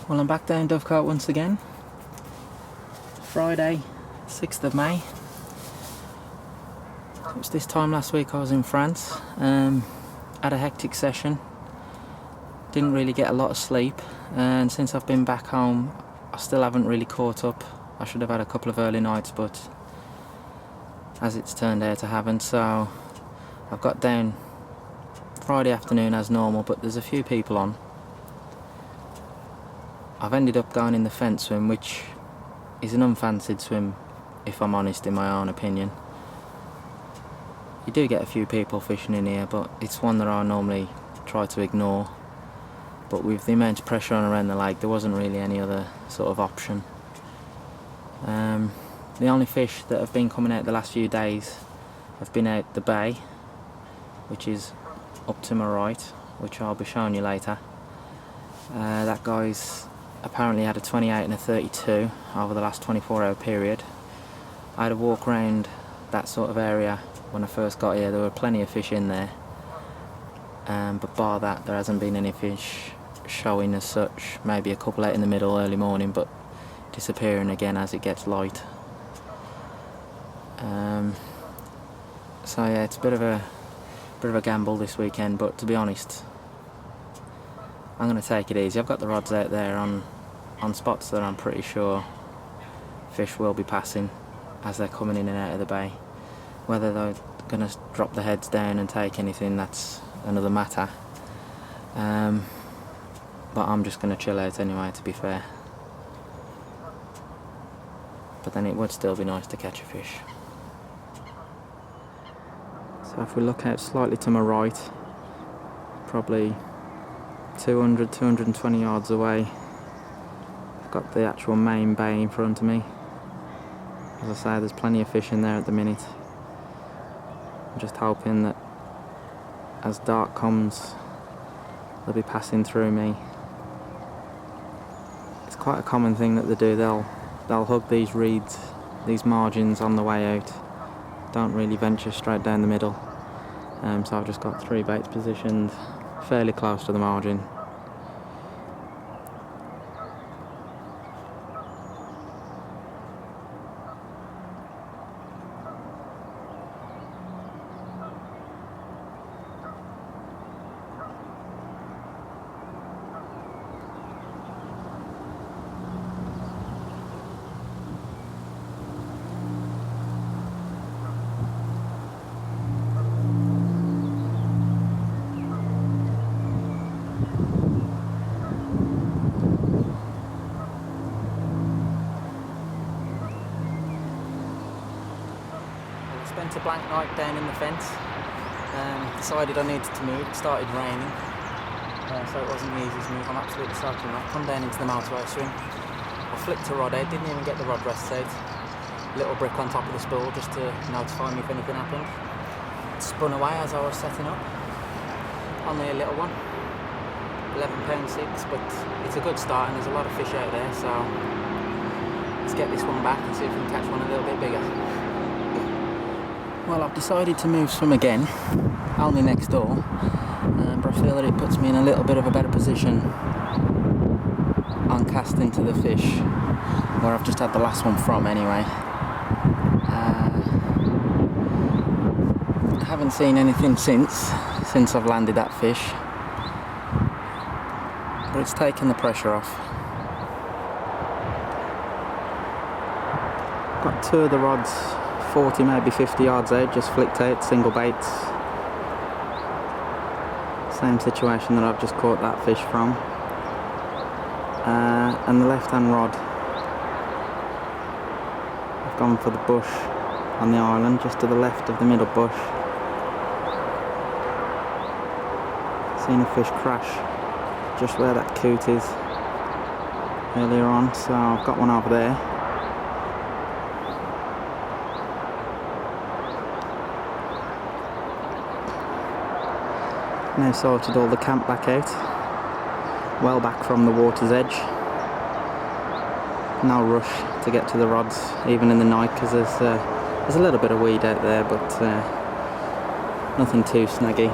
Well, I'm back down Dovecote once again. Friday, 6th of May. It was this time last week I was in France. Had a hectic session. Didn't really get a lot of sleep, and since I've been back home I still haven't really caught up. I should have had a couple of early nights, but as it's turned out I haven't, so I've got down Friday afternoon as normal, but there's a few people on. I've ended up going in the fence swim, which is an unfancied swim, if I'm honest, in my own opinion. You do get a few people fishing in here, but it's one that I normally try to ignore. But with the amount of pressure on around the lake, there wasn't really any other sort of option. The only fish that have been coming out the last few days have been out the bay, which is up to my right, which I'll be showing you later. That guy's apparently had a 28 and a 32 over the last 24-hour period. I had a walk around that sort of area when I first got here. There were plenty of fish in there, but bar that, there hasn't been any fish showing as such. Maybe a couple out in the middle early morning, but disappearing again as it gets light. So yeah, it's a bit of a gamble this weekend, but to be honest, I'm going to take it easy. I've got the rods out there on spots that I'm pretty sure fish will be passing as they're coming in and out of the bay. Whether they're going to drop their heads down and take anything, that's another matter. But I'm just going to chill out anyway, to be fair. But then it would still be nice to catch a fish. So if we look out slightly to my right, probably 200, 220 yards away, I've got the actual main bay in front of me. As I say, there's plenty of fish in there at the minute. I'm just hoping that as dark comes, they'll be passing through me. It's quite a common thing that they do. They'll hug these reeds, these margins on the way out. Don't really venture straight down the middle. So I've just got 3 baits positioned fairly close to the margin. Spent a blank night down in the fence. Decided I needed to move. It started raining, so it wasn't the easiest move. I'm absolutely soaking wet. Come down into the motorway swim. I flicked a rod out, didn't even get the rod rests out. Little brick on top of the spool just to notify me if anything happened. It spun away as I was setting up. Only a little one, 11.6 £, but it's a good start and there's a lot of fish out there, so let's get this one back and see if we can catch one a little bit bigger. Well, I've decided to move swim again, only next door, but I feel that it puts me in a little bit of a better position on casting to the fish, where I've just had the last one from anyway. I haven't seen anything since I've landed that fish, but it's taken the pressure off. Got 2 of the rods 40, maybe 50 yards out, just flicked out, single baits. Same situation that I've just caught that fish from. And the left hand rod, I've gone for the bush on the island, just to the left of the middle bush. Seen a fish crash just where that coot is. earlier on, so I've got one over there. Now sorted all the camp back out, well back from the water's edge. No rush to get to the rods even in the night, because there's a little bit of weed out there, but nothing too snaggy.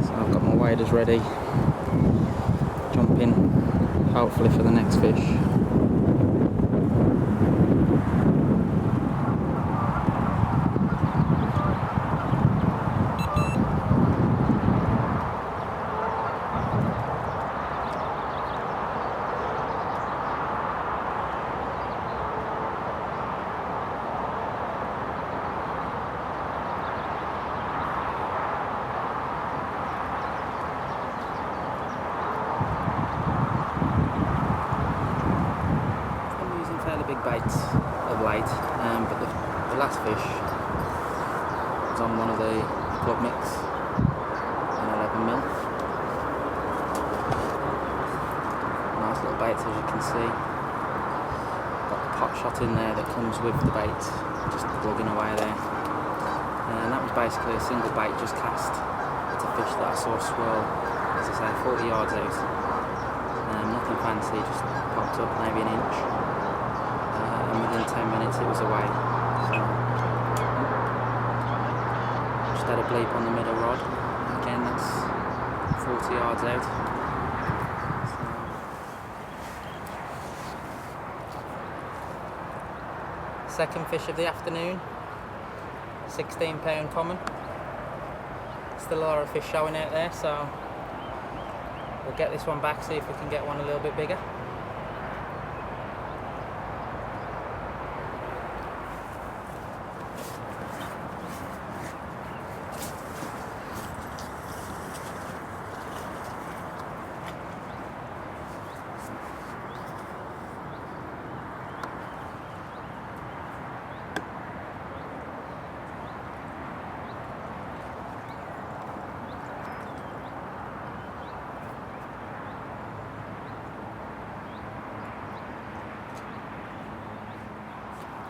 So I've got my waders ready, jump in hopefully for the next fish. Big baits of late, but the last fish was on one of the club mix, an 11mm. Nice little baits, as you can see. Got the pot shot in there that comes with the bait, just plugging away there. And that was basically a single bait just cast at a fish that I saw swirl, as I say, 40 yards out. Nothing fancy, just popped up maybe an inch. And within 10 minutes it was away. So, just had a bleep on the middle rod. Again, that's 40 yards out. So, second fish of the afternoon, 16-pound common. Still a lot of fish showing out there, so we'll get this one back, see if we can get one a little bit bigger.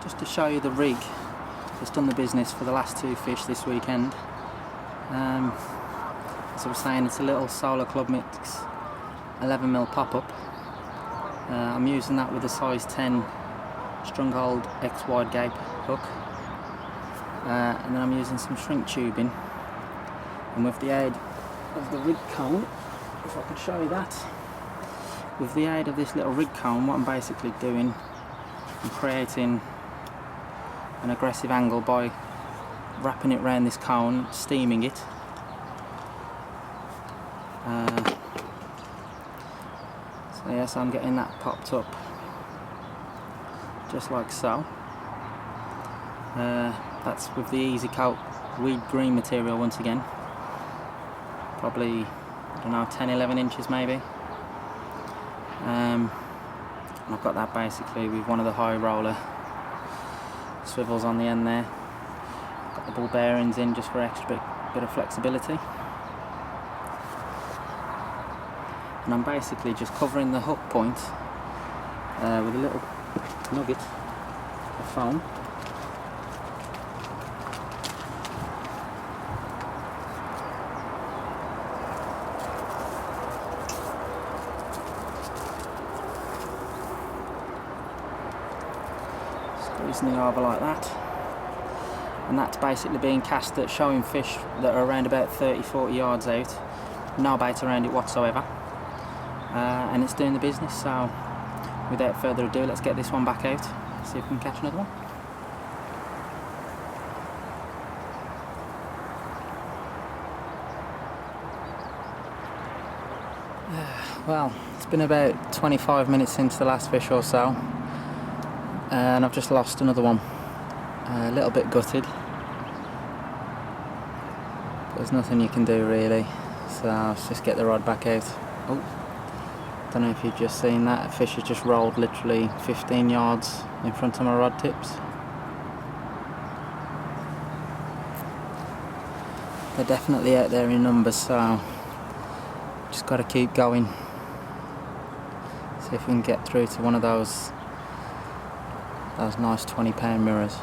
Just to show you the rig that's done the business for the last two fish this weekend. As I was saying, it's a little Solar Club Mix 11mm pop-up. I'm using that with a size 10 Stronghold X wide gape hook, and then I'm using some shrink tubing, and with the aid of the rig cone, if I could show you that, with the aid of this little rig cone, what I'm basically doing, I'm creating an aggressive angle by wrapping it around this cone, steaming it. So yes, I'm getting that popped up just like so. That's with the Easy Coat weed green material once again. Probably, I don't know, 10-11 inches maybe. And I've got that basically with one of the high roller swivels on the end there. Got the ball bearings in just for extra bit of flexibility. And I'm basically just covering the hook point with a little nugget of foam. Squeezing the arbor like that, and that's basically being cast at showing fish that are around about 30-40 yards out, no bait around it whatsoever, and it's doing the business. So without further ado, let's get this one back out, see if we can catch another one. Well, it's been about 25 minutes since the last fish or so, and I've just lost another one. A little bit gutted. There's nothing you can do really, so let's just get the rod back out. Oh, don't know if you've just seen that. A fish has just rolled literally 15 yards in front of my rod tips. They're definitely out there in numbers, so just got to keep going. See if we can get through to one of those nice £20 mirrors.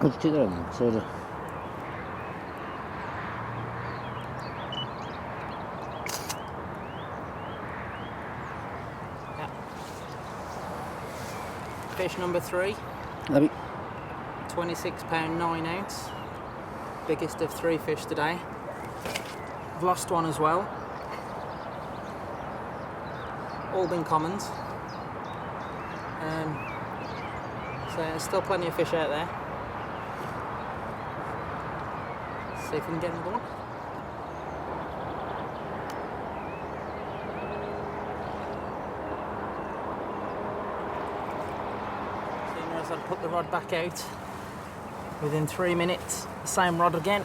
Let's check it out, soda. Fish number 3. Lovely. £26 9 ounce. Biggest of 3 fish today. I've lost one as well. All been commons. So there's still plenty of fish out there. See if we can get another one. Seeing as I put the rod back out, within 3 minutes, the same rod again.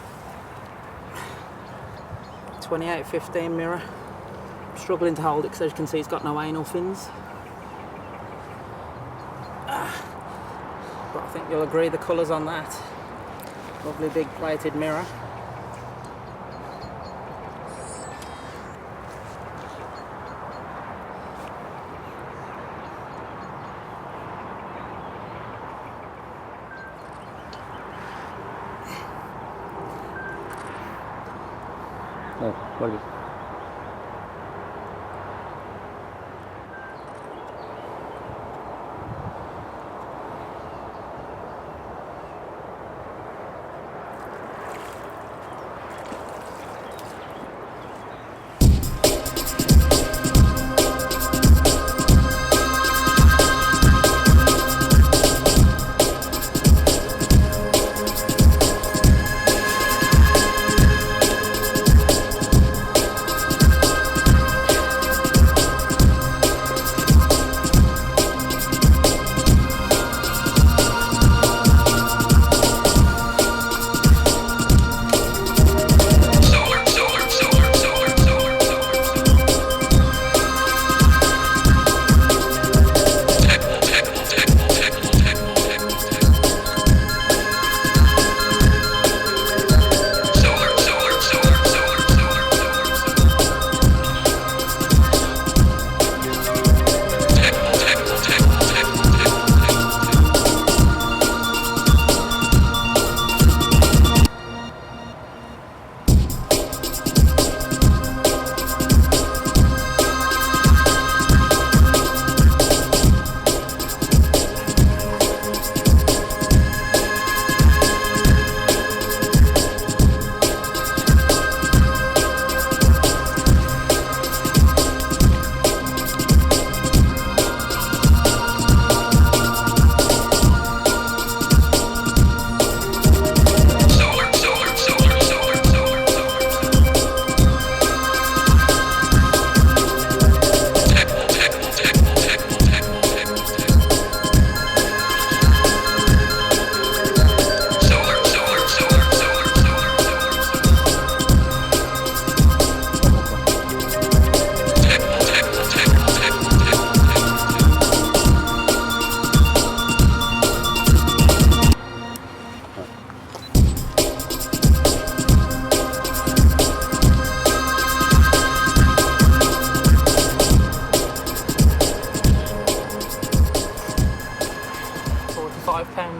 28-15 mirror. I'm struggling to hold it because as you can see it's got no anal fins. But I think you'll agree the colours on that. Lovely big plated mirror. Oh, what is it?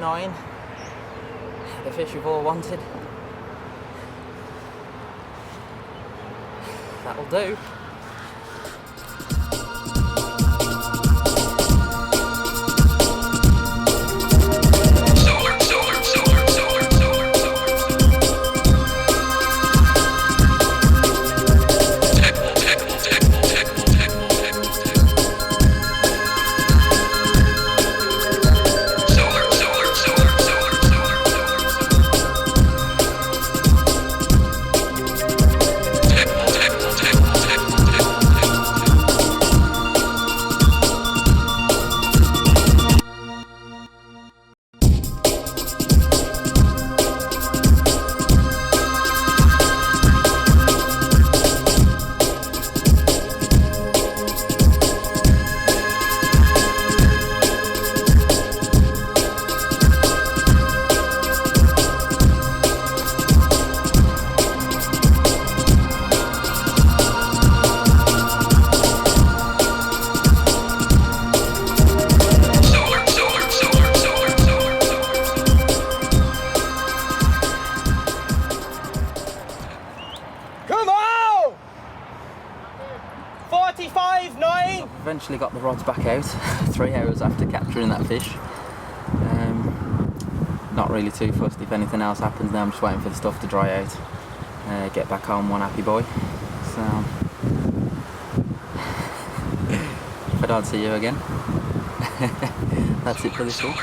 £9, the fish you've all wanted. That'll do. rod's back out 3 hours after capturing that fish. Not really too fussed if anything else happens now. I'm just waiting for the stuff to dry out, get back home one happy boy. So if I don't see you again, that's it for this week.